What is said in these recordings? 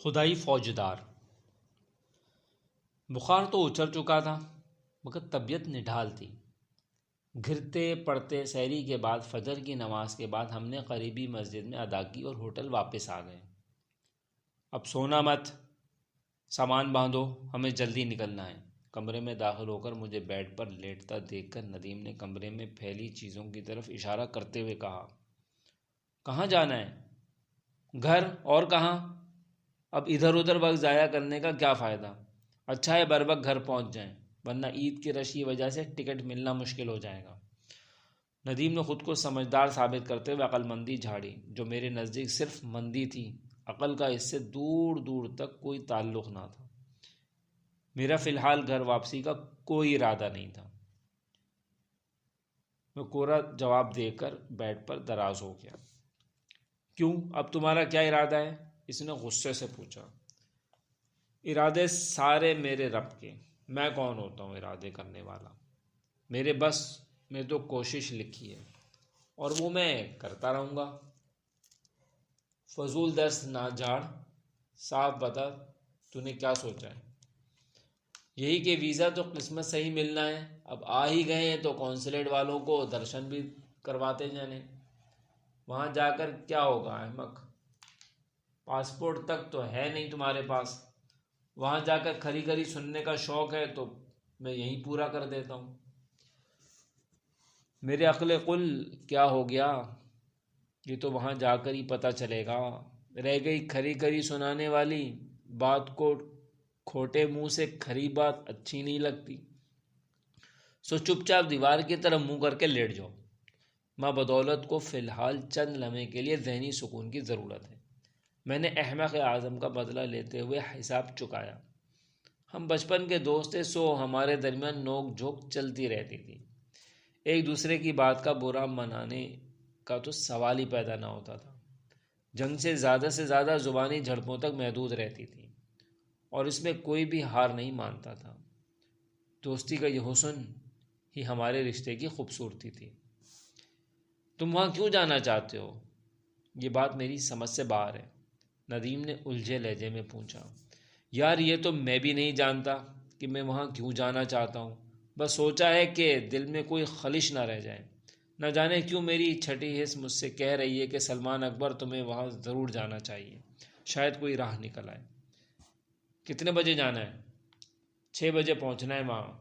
خدائی فوجدار۔ بخار تو اچھل چکا تھا مگر طبیعت نڈھال تھی۔ گھرتے پڑتے سحری کے بعد فجر کی نماز کے بعد ہم نے قریبی مسجد میں ادا کی اور ہوٹل واپس آ گئے۔ اب سونا مت، سامان باندھو، ہمیں جلدی نکلنا ہے۔ کمرے میں داخل ہو کر مجھے بیڈ پر لیٹتا دیکھ کر ندیم نے کمرے میں پھیلی چیزوں کی طرف اشارہ کرتے ہوئے کہا، کہاں جانا ہے؟ گھر، اور کہاں؟ اب ادھر ادھر وقت ضائع کرنے کا کیا فائدہ؟ اچھا ہے بروقت گھر پہنچ جائیں، ورنہ عید کی رش کی وجہ سے ٹکٹ ملنا مشکل ہو جائے گا۔ ندیم نے خود کو سمجھدار ثابت کرتے ہوئے عقل مندی جھاڑی، جو میرے نزدیک صرف مندی تھی، عقل کا اس سے دور دور تک کوئی تعلق نہ تھا۔ میرا فی الحال گھر واپسی کا کوئی ارادہ نہیں تھا۔ میں کوڑا جواب دے کر بیڈ پر دراز ہو گیا۔ کیوں، اب تمہارا کیا ارادہ ہے؟ اس نے غصے سے پوچھا۔ ارادے سارے میرے رب کے، میں کون ہوتا ہوں ارادے کرنے والا؟ میرے بس میں تو کوشش لکھی ہے اور وہ میں کرتا رہوں گا۔ فضول درس نہ جھاڑ، صاف بتا تو نے کیا سوچا ہے؟ یہی کہ ویزا تو قسمت سے ہی ملنا ہے، اب آ ہی گئے ہیں تو قونصلیٹ والوں کو درشن بھی کرواتے جانے۔ وہاں جا کر کیا ہوگا احمق؟ پاسپورٹ تک تو ہے نہیں تمہارے پاس۔ وہاں جا کر کھری کھری سننے کا شوق ہے تو میں یہیں پورا کر دیتا ہوں۔ میرے عقل قل کیا ہو گیا؟ یہ تو وہاں جا کر ہی پتہ چلے گا۔ رہ گئی کھری کھری سنانے والی بات کو، کھوٹے منہ سے کھری بات اچھی نہیں لگتی۔ سو چپ چاپ دیوار کی طرف منہ کر کے لیٹ جاؤ۔ ماں بدولت کو فی الحال چند لمحے کے لیے ذہنی سکون کی ضرورت ہے۔ میں نے احمق اعظم کا بدلہ لیتے ہوئے حساب چکایا۔ ہم بچپن کے دوست تھے، سو ہمارے درمیان نوک جھوک چلتی رہتی تھی۔ ایک دوسرے کی بات کا برا منانے کا تو سوال ہی پیدا نہ ہوتا تھا۔ جنگ سے زیادہ زبانی جھڑپوں تک محدود رہتی تھی اور اس میں کوئی بھی ہار نہیں مانتا تھا۔ دوستی کا یہ حسن ہی ہمارے رشتے کی خوبصورتی تھی۔ تم وہاں کیوں جانا چاہتے ہو؟ یہ بات میری سمجھ سے باہر ہے، ندیم نے الجھے لہجے میں پوچھا۔ یار یہ تو میں بھی نہیں جانتا کہ میں وہاں کیوں جانا چاہتا ہوں، بس سوچا ہے کہ دل میں کوئی خلش نہ رہ جائے۔ نہ جانے کیوں میری چھٹی حس مجھ سے کہہ رہی ہے کہ سلمان اکبر تمہیں وہاں ضرور جانا چاہیے، شاید کوئی راہ نکل آئے۔ کتنے بجے جانا ہے؟ 6 بجے پہنچنا ہے وہاں۔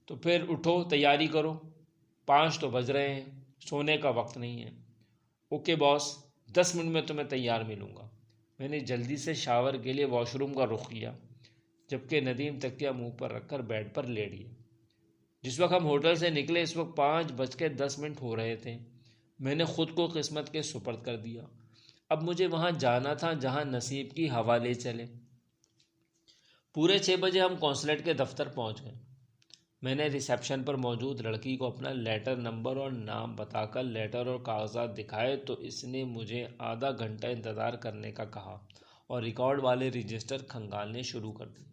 تو پھر اٹھو، تیاری کرو، 5 تو بج رہے ہیں، سونے کا وقت نہیں ہے۔ اوکے باس، 10 منٹ میں تمہیں تیار ملوں گا۔ میں نے جلدی سے شاور کے لیے واش روم کا رخ کیا، جبکہ ندیم تکیہ منہ پر رکھ کر بیڈ پر لیٹ گیا۔ جس وقت ہم ہوٹل سے نکلے اس وقت 5:10 ہو رہے تھے۔ میں نے خود کو قسمت کے سپرد کر دیا۔ اب مجھے وہاں جانا تھا جہاں نصیب کی ہوا لے چلے۔ پورے 6 بجے ہم قونصلیٹ کے دفتر پہنچ گئے۔ میں نے ریسیپشن پر موجود لڑکی کو اپنا لیٹر نمبر اور نام بتا کر لیٹر اور کاغذات دکھائے تو اس نے مجھے آدھا گھنٹہ انتظار کرنے کا کہا اور ریکارڈ والے رجسٹر کھنگالنے شروع کر دیے۔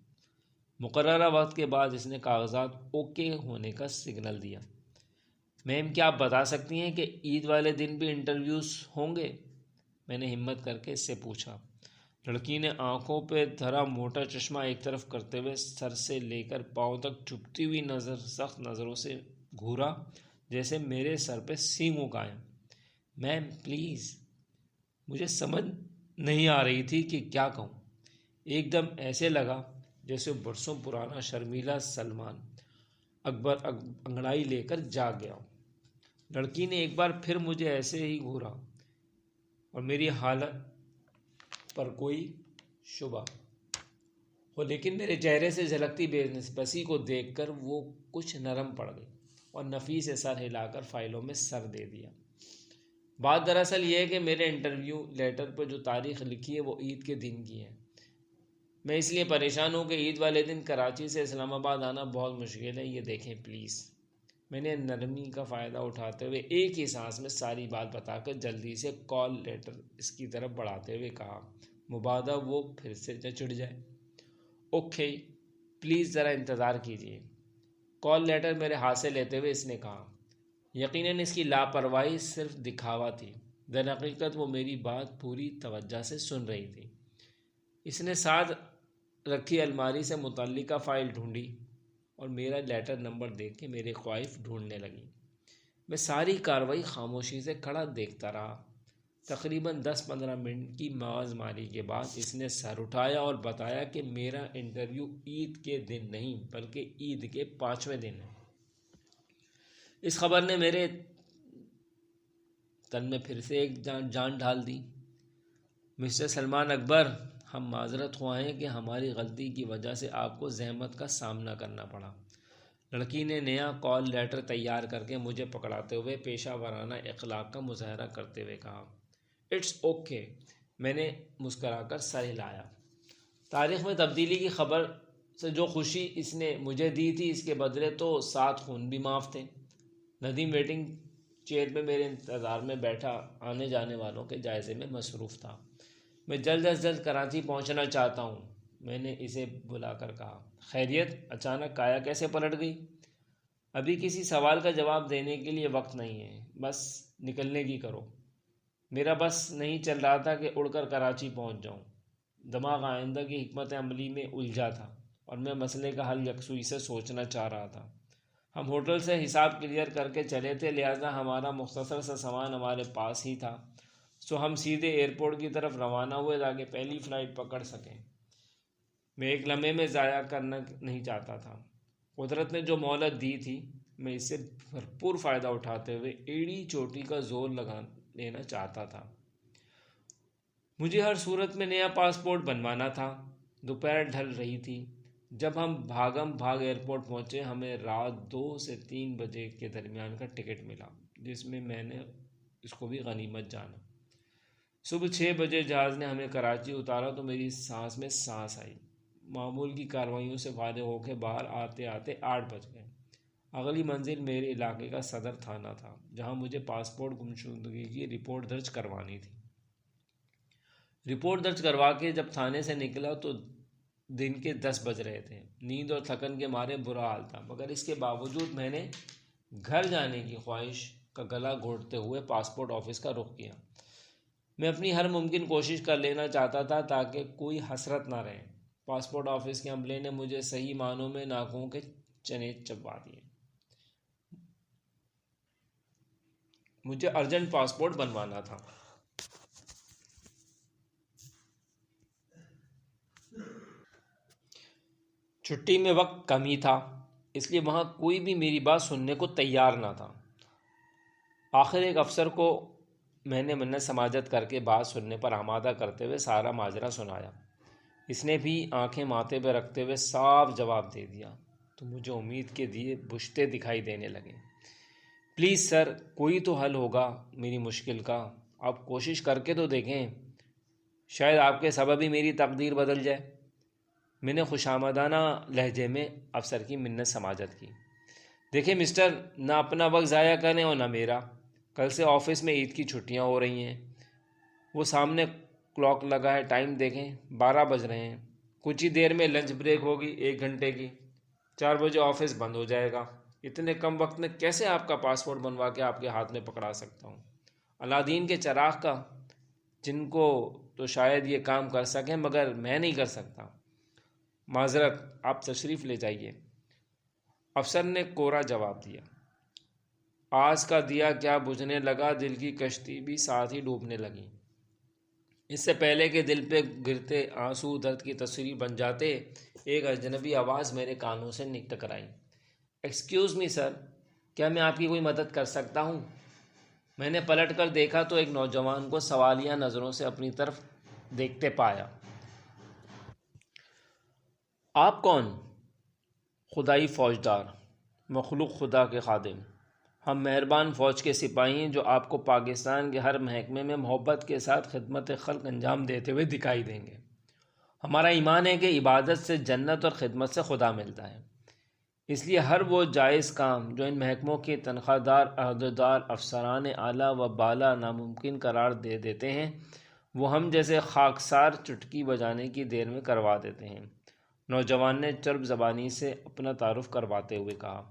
مقررہ وقت کے بعد اس نے کاغذات اوکے ہونے کا سگنل دیا۔ میم کیا آپ بتا سکتی ہیں کہ عید والے دن بھی انٹرویوز ہوں گے؟ میں نے ہمت کر کے اس سے پوچھا۔ لڑکی نے آنکھوں پہ دھرا موٹا چشمہ ایک طرف کرتے ہوئے سر سے لے کر پاؤں تک چبھتی ہوئی نظر سخت نظروں سے گھورا، جیسے میرے سر پہ سینگوں قائم۔ میم پلیز۔ مجھے سمجھ نہیں آ رہی تھی کہ کیا کہوں۔ ایک دم ایسے لگا جیسے برسوں پرانا شرمیلا سلمان اکبر انگڑائی لے کر جاگ گیا ہو۔ لڑکی نے ایک بار پھر مجھے ایسے ہی گھورا اور میری حالت پر کوئی شبہ ہو، لیکن میرے چہرے سے جھلکتی بے بسی کو دیکھ کر وہ کچھ نرم پڑ گئی اور نفیس سے سر ہلا کر فائلوں میں سر دے دیا۔ بات دراصل یہ ہے کہ میرے انٹرویو لیٹر پر جو تاریخ لکھی ہے وہ عید کے دن کی ہے۔ میں اس لیے پریشان ہوں کہ عید والے دن کراچی سے اسلام آباد آنا بہت مشکل ہے، یہ دیکھیں پلیز۔ میں نے نرمی کا فائدہ اٹھاتے ہوئے ایک ہی سانس میں ساری بات بتا کر جلدی سے کال لیٹر اس کی طرف بڑھاتے ہوئے کہا، مبادا وہ پھر سے چڑ جائے۔ اوکے پلیز ذرا انتظار کیجیے۔ کال لیٹر میرے ہاتھ سے لیتے ہوئے اس نے کہا۔ یقیناً اس کی لاپرواہی صرف دکھاوا تھی، در حقیقت وہ میری بات پوری توجہ سے سن رہی تھی۔ اس نے ساتھ رکھی الماری سے متعلقہ فائل ڈھونڈی اور میرا لیٹر نمبر دیکھ کے میرے خواہش ڈھونڈنے لگی۔ میں ساری کارروائی خاموشی سے کھڑا دیکھتا رہا۔ تقریباً 10-15 منٹ کی مغز ماری کے بعد اس نے سر اٹھایا اور بتایا کہ میرا انٹرویو عید کے دن نہیں بلکہ عید کے 5ویں دن ہے۔ اس خبر نے میرے تن میں پھر سے ایک جان ڈال دی۔ مسٹر سلمان اکبر، ہم معذرت خواہ ہیں کہ ہماری غلطی کی وجہ سے آپ کو زحمت کا سامنا کرنا پڑا۔ لڑکی نے نیا کال لیٹر تیار کر کے مجھے پکڑاتے ہوئے پیشہ ورانہ اخلاق کا مظاہرہ کرتے ہوئے کہا۔ اٹس اوکے، میں نے مسکرا کر سر ہلایا۔ تاریخ میں تبدیلی کی خبر سے جو خوشی اس نے مجھے دی تھی، اس کے بدلے تو 7 خون بھی معاف تھے۔ ندیم ویٹنگ چیئر پہ میرے انتظار میں بیٹھا آنے جانے والوں کے جائزے میں مصروف تھا۔ میں جلد از جلد کراچی پہنچنا چاہتا ہوں، میں نے اسے بلا کر کہا۔ خیریت؟ اچانک کایا کیسے پلٹ گئی؟ ابھی کسی سوال کا جواب دینے کے لیے وقت نہیں ہے، بس نکلنے کی کرو۔ میرا بس نہیں چل رہا تھا کہ اڑ کر کراچی پہنچ جاؤں۔ دماغ آئندہ کی حکمت عملی میں الجھا تھا اور میں مسئلے کا حل یکسوئی سے سوچنا چاہ رہا تھا۔ ہم ہوٹل سے حساب کلیئر کر کے چلے تھے، لہٰذا ہمارا مختصر سا سامان ہمارے پاس ہی تھا، سو ہم سیدھے ایئرپورٹ کی طرف روانہ ہوئے تاکہ پہلی فلائٹ پکڑ سکیں۔ میں ایک لمحے میں ضائع کرنا نہیں چاہتا تھا۔ قدرت نے جو مہلت دی تھی، میں اس سے بھرپور فائدہ اٹھاتے ہوئے ایڑی چوٹی کا زور لگا لینا چاہتا تھا۔ مجھے ہر صورت میں نیا پاسپورٹ بنوانا تھا۔ دوپہر ڈھل رہی تھی جب ہم بھاگم بھاگ ایئرپورٹ پہنچے۔ ہمیں رات 2 سے 3 بجے کے درمیان کا ٹکٹ ملا، جس میں نے اس کو بھی غنیمت جانا۔ صبح 6 بجے جہاز نے ہمیں کراچی اتارا تو میری سانس میں سانس آئی۔ معمول کی کارروائیوں سے فارغ ہو کے باہر آتے آتے 8 بج گئے۔ اگلی منزل میرے علاقے کا صدر تھانہ تھا، جہاں مجھے پاسپورٹ گمشدگی کی رپورٹ درج کروانی تھی۔ رپورٹ درج کروا کے جب تھانے سے نکلا تو دن کے 10 بج رہے تھے۔ نیند اور تھکن کے مارے برا حال تھا، مگر اس کے باوجود میں نے گھر جانے کی خواہش کا گلا گھونٹتے ہوئے پاسپورٹ آفس کا رخ کیا۔ میں اپنی ہر ممکن کوشش کر لینا چاہتا تھا تاکہ کوئی حسرت نہ رہے۔ پاسپورٹ آفس کے عملے نے مجھے صحیح معنوں میں ناکوں کے چنے چبا دیے۔ مجھے ارجنٹ پاسپورٹ بنوانا تھا۔ چھٹی میں وقت کم ہی تھا، اس لیے وہاں کوئی بھی میری بات سننے کو تیار نہ تھا۔ آخر ایک افسر کو میں نے منت سماجت کر کے بات سننے پر آمادہ کرتے ہوئے سارا ماجرا سنایا۔ اس نے بھی آنکھیں ماتھے پہ رکھتے ہوئے صاف جواب دے دیا تو مجھے امید کے دیے بجھتے دکھائی دینے لگے۔ پلیز سر، کوئی تو حل ہوگا میری مشکل کا، آپ کوشش کر کے تو دیکھیں، شاید آپ کے سبب ہی میری تقدیر بدل جائے۔ میں نے خوشامدانہ لہجے میں افسر کی منت سماجت کی۔ دیکھیں مسٹر، نہ اپنا وقت ضائع کریں اور نہ میرا۔ کل سے آفس میں عید کی چھٹیاں ہو رہی ہیں۔ وہ سامنے کلاک لگا ہے، ٹائم دیکھیں، 12 بج رہے ہیں۔ کچھ ہی دیر میں لنچ بریک ہوگی 1 گھنٹے کی، 4 بجے آفس بند ہو جائے گا۔ اتنے کم وقت میں کیسے آپ کا پاسپورٹ بنوا کے آپ کے ہاتھ میں پکڑا سکتا ہوں؟ الادین کے چراغ کا، جن کو تو شاید یہ کام کر سکیں مگر میں نہیں کر سکتا۔ معذرت، آپ تشریف لے جائیے۔ افسر نے کوڑا جواب دیا۔ آس کا دیا کیا بجھنے لگا، دل کی کشتی بھی ساتھ ہی ڈوبنے لگی۔ اس سے پہلے کہ دل پہ گرتے آنسو درد کی تصویر بن جاتے، ایک اجنبی آواز میرے کانوں سے ٹکرائی۔ ایکسکیوز می سر، کیا میں آپ کی کوئی مدد کر سکتا ہوں؟ میں نے پلٹ کر دیکھا تو ایک نوجوان کو سوالیہ نظروں سے اپنی طرف دیکھتے پایا۔ آپ کون؟ خدائی فوجدار، مخلوق خدا کے خادم۔ ہم مہربان فوج کے سپاہی ہیں جو آپ کو پاکستان کے ہر محکمے میں محبت کے ساتھ خدمت خلق انجام دیتے ہوئے دکھائی دیں گے۔ ہمارا ایمان ہے کہ عبادت سے جنت اور خدمت سے خدا ملتا ہے، اس لیے ہر وہ جائز کام جو ان محکموں کے تنخواہ دار عہدیدار افسران اعلیٰ و بالا ناممکن قرار دے دیتے ہیں، وہ ہم جیسے خاکسار چٹکی بجانے کی دیر میں کروا دیتے ہیں۔ نوجوان نے چرب زبانی سے اپنا تعارف کرواتے ہوئے کہا۔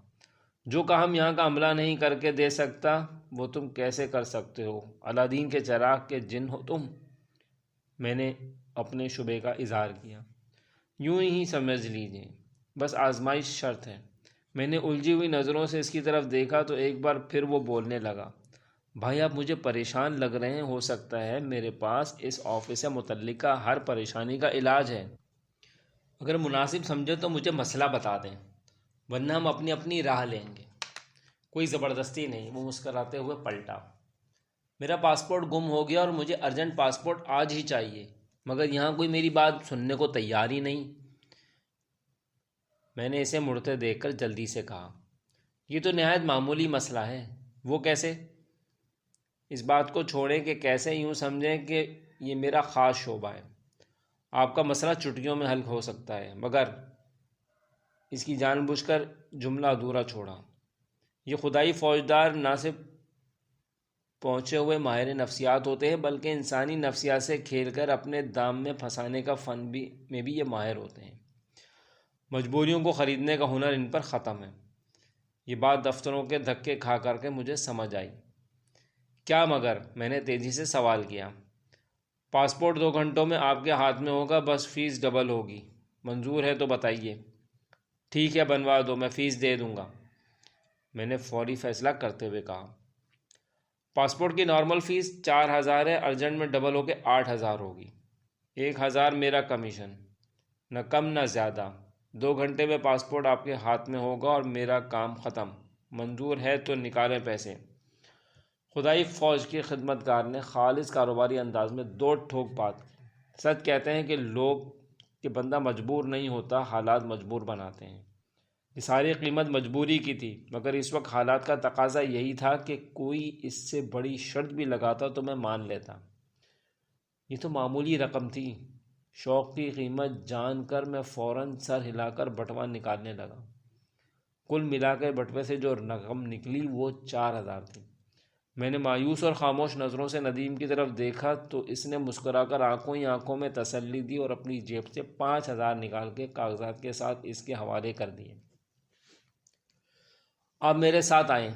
جو کام یہاں کا عملہ نہیں کر کے دے سکتا وہ تم کیسے کر سکتے ہو؟ الادین کے چراغ کے جن ہو تم؟ میں نے اپنے شبے کا اظہار کیا۔ یوں ہی سمجھ لیجیے، بس آزمائش شرط ہے۔ میں نے الجھی ہوئی نظروں سے اس کی طرف دیکھا تو ایک بار پھر وہ بولنے لگا، بھائی آپ مجھے پریشان لگ رہے ہیں، ہو سکتا ہے میرے پاس اس آفس سے متعلقہ ہر پریشانی کا علاج ہے۔ اگر مناسب سمجھے تو مجھے مسئلہ بتا دیں، ورنہ ہم اپنی اپنی راہ لیں گے۔ کوئی زبردستی نہیں، وہ مسکراتے ہوئے پلٹا۔ میرا پاسپورٹ گم ہو گیا اور مجھے ارجنٹ پاسپورٹ آج ہی چاہیے، مگر یہاں کوئی میری بات سننے کو تیار ہی نہیں۔ میں نے اسے مڑتے دیکھ کر جلدی سے کہا، یہ تو نہایت معمولی مسئلہ ہے۔ وہ کیسے؟ اس بات کو چھوڑیں کہ کیسے، یوں سمجھیں کہ یہ میرا خاص شعبہ ہے۔ آپ کا مسئلہ چٹکیوں میں حل ہو سکتا ہے، مگر اس کی جان بوجھ کر جملہ ادھورا چھوڑا۔ یہ خدائی فوجدار نہ صرف پہنچے ہوئے ماہر نفسیات ہوتے ہیں، بلکہ انسانی نفسیات سے کھیل کر اپنے دام میں پھنسانے کا فن میں بھی یہ ماہر ہوتے ہیں۔ مجبوریوں کو خریدنے کا ہنر ان پر ختم ہے۔ یہ بات دفتروں کے دھکے کھا کر کے مجھے سمجھ آئی۔ کیا مگر؟ میں نے تیزی سے سوال کیا۔ پاسپورٹ 2 گھنٹوں میں آپ کے ہاتھ میں ہوگا، بس فیس ڈبل ہوگی۔ منظور ہے تو بتائیے۔ ٹھیک ہے، بنوا دو، میں فیس دے دوں گا، میں نے فوری فیصلہ کرتے ہوئے کہا۔ پاسپورٹ کی نارمل فیس 4000 ہے، ارجنٹ میں ڈبل ہو کے 8000 ہوگی۔ 1000 میرا کمیشن، نہ کم نہ زیادہ۔ 2 گھنٹے میں پاسپورٹ آپ کے ہاتھ میں ہوگا اور میرا کام ختم۔ منظور ہے تو نکالیں پیسے۔ خدائی فوج کے خدمتگار نے خالص کاروباری انداز میں 2 ٹھوک بات کی۔ سچ کہتے ہیں کہ بندہ مجبور نہیں ہوتا، حالات مجبور بناتے ہیں۔ یہ ساری قیمت مجبوری کی تھی، مگر اس وقت حالات کا تقاضا یہی تھا کہ کوئی اس سے بڑی شرط بھی لگاتا تو میں مان لیتا۔ یہ تو معمولی رقم تھی۔ شوق کی قیمت جان کر میں فوراً سر ہلا کر بٹوا نکالنے لگا۔ کل ملا کر بٹوے سے جو رقم نکلی وہ 4000 تھی۔ میں نے مایوس اور خاموش نظروں سے ندیم کی طرف دیکھا تو اس نے مسکرا کر آنکھوں ہی آنکھوں میں تسلی دی اور اپنی جیب سے 5000 نکال کے کاغذات کے ساتھ اس کے حوالے کر دیے۔ آپ میرے ساتھ آئیں۔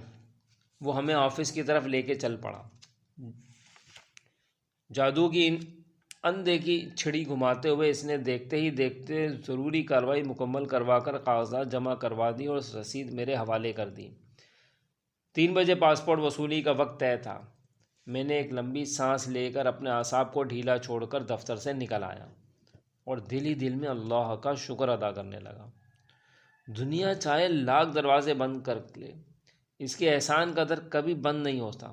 وہ ہمیں آفس کی طرف لے کے چل پڑا۔ جادو کی اندیکھی چھڑی گھماتے ہوئے اس نے دیکھتے ہی دیکھتے ضروری کارروائی مکمل کروا کر کاغذات جمع کروا دی اور رسید میرے حوالے کر دی۔ 3 بجے پاسپورٹ وصولی کا وقت طے تھا۔ میں نے ایک لمبی سانس لے کر اپنے اعصاب کو ڈھیلا چھوڑ کر دفتر سے نکل آیا اور دل ہی دل میں اللہ کا شکر ادا کرنے لگا۔ دنیا چاہے لاکھ دروازے بند کر لے، اس کے احسان کا در کبھی بند نہیں ہوتا۔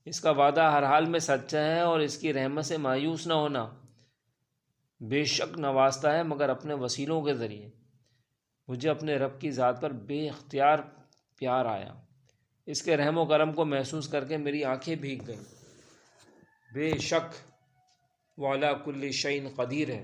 اس کا وعدہ ہر حال میں سچا ہے اور اس کی رحمت سے مایوس نہ ہونا۔ بے شک نوازتا ہے، مگر اپنے وسیلوں کے ذریعے۔ مجھے اپنے رب کی ذات پر بے اختیار پیار آیا۔ اس کے رحم و کرم کو محسوس کر کے میری آنکھیں بھیگ گئیں۔ بے شک وہ علی کل شیء قدیر ہے۔